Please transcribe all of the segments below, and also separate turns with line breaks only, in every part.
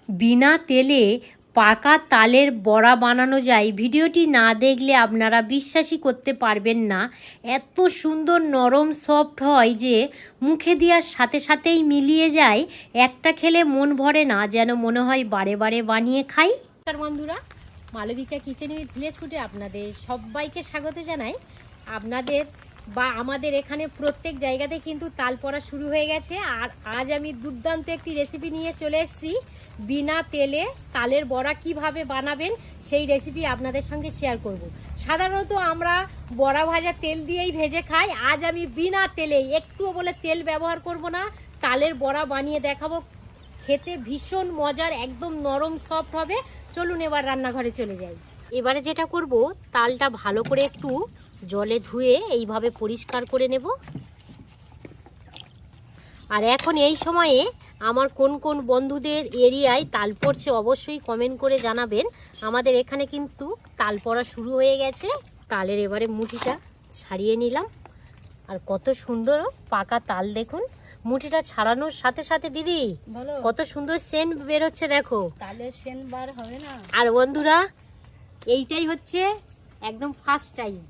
বিনা তেলে পাকা তালের বড়া বানানো যায়। ভিডিওটি না দেখলে আপনারা বিশ্বাসই করতে পারবেন না। এত সুন্দর নরম সফট হয় যে মুখে দেওয়ার সাথে সাথেই মিলিয়ে যায়। একটা খেলে মন ভরে না, যেন মনে হয় বারে বারে বানিয়ে খাই। বন্ধুরা, মালবিকা কিচেন উইথ ভিলেজ ফুডে আপনাদের সবাইকে স্বাগত জানাই। আপনাদের বা আমাদের এখানে প্রত্যেক জায়গাতে কিন্তু তাল পড়া শুরু হয়ে গেছে। আর আজ আমি দুর্দান্ত একটি রেসিপি নিয়ে চলে এসেছি। বিনা তেলে তালের বড়া কিভাবে বানাবেন সেই রেসিপি আপনাদের সঙ্গে শেয়ার করব। সাধারণত আমরা বড়া ভাজা তেল দিয়েই ভেজে খাই। আজ আমি বিনা তেলেই, একটুও বলে তেল ব্যবহার করব না, তালের বড়া বানিয়ে দেখাবো। খেতে ভীষণ মজার, একদম নরম সফট হবে। চলুন এবার রান্নাঘরে চলে যাই। এবারে যেটা করব, তালটা ভালো করে একটু জলে ধুয়ে এইভাবে পরিষ্কার করে নেব। আর এখন এই সময়ে আমার কোন কোন বন্ধুদের এরিয়ায় তাল পড়ছে অবশ্যই কমেন্ট করে জানাবেন। আমাদের এখানে কিন্তু তাল পড়া শুরু হয়ে গেছে। তালের এবারে মুঠিটা ছাড়িয়ে নিলাম। আর কত সুন্দর পাকা তাল দেখুন। মুঠিটা ছাড়ানোর সাথে সাথে দিদি কত সুন্দর সেন্ট বের হচ্ছে, দেখো।
তালের সেন্ট বার হবে না।
আর বন্ধুরা, এইটাই হচ্ছে একদম ফার্স্ট টাইম,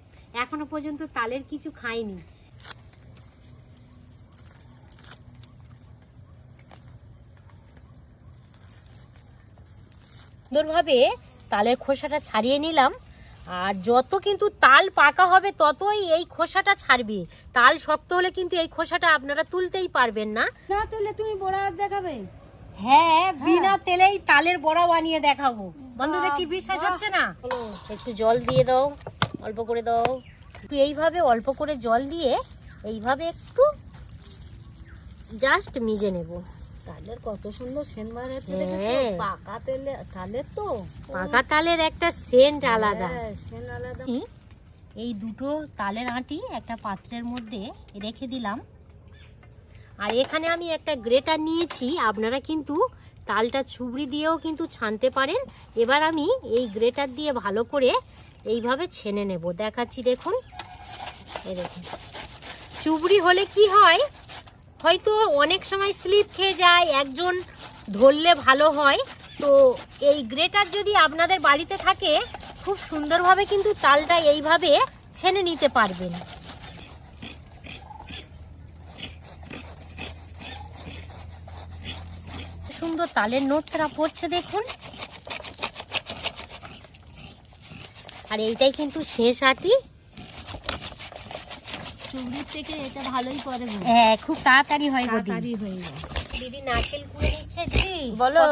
এখনো পর্যন্ত তালের কিছু খাইনি। সুন্দরভাবে তালের খোসাটা ছাড়িয়ে নিলাম। আর যত কিন্তু তাল পাকা হবে ততই এই খোসাটা ছাড়বে। তাল শক্ত হলে কিন্তু এই খোসাটা আপনারা তুলতেই পারবেন না।
না তুললে তুমি বড়া দেখাবে?
হ্যাঁ, বিনা তেলেই তালের বড়া বানিয়ে দেখাবো। বন্ধুদের কি বিশ্বাস হচ্ছে না? একটু জল দিয়ে দাও, অল্প করে দাও। একটু এইভাবে অল্প করে জল দিয়ে এইভাবে একটু জাস্ট মিজে নেব।
তালের কত সুন্দর সেন্ট বার হচ্ছে।
হ্যাঁ,
পাকা তেলে তালের তো
পাকা তালের একটা সেন্ট আলাদা।
সেন্ট আলাদা।
এই দুটো তালের আঁটি একটা পাত্রের মধ্যে রেখে দিলাম। আর এখানে আমি একটা গ্রেটার নিয়েছি। আপনারা কিন্তু তালটা ছুবড়ি দিয়েও কিন্তু ছানতে পারেন। এবার আমি এই গ্রেটার দিয়ে ভালো করে এইভাবে ছেনে নেব। দেখাচ্ছি, দেখুন। এই দেখুন, চুবড়ি হলে কি হয়, হয়তো অনেক সময় স্লিপ খেয়ে যায়, একজন ধরলে ভালো হয়। তো এই গ্রেটার যদি আপনাদের বাড়িতে থাকে, খুব সুন্দরভাবে কিন্তু তালটা এইভাবে ছেনে নিতে পারবেন। সুন্দর তালের নোটটা পড়ছে, দেখুন। আর এইটাই কিন্তু শেষ আঁটি।
চুবড়ির থেকে এটা ভালোই করে।
হ্যাঁ, খুব তাড়াতাড়ি হয়।
তাড়াতাড়ি হয়ে যায়।
দিদি নারকেল কুড়ে নিচ্ছে। দিদি
বলো।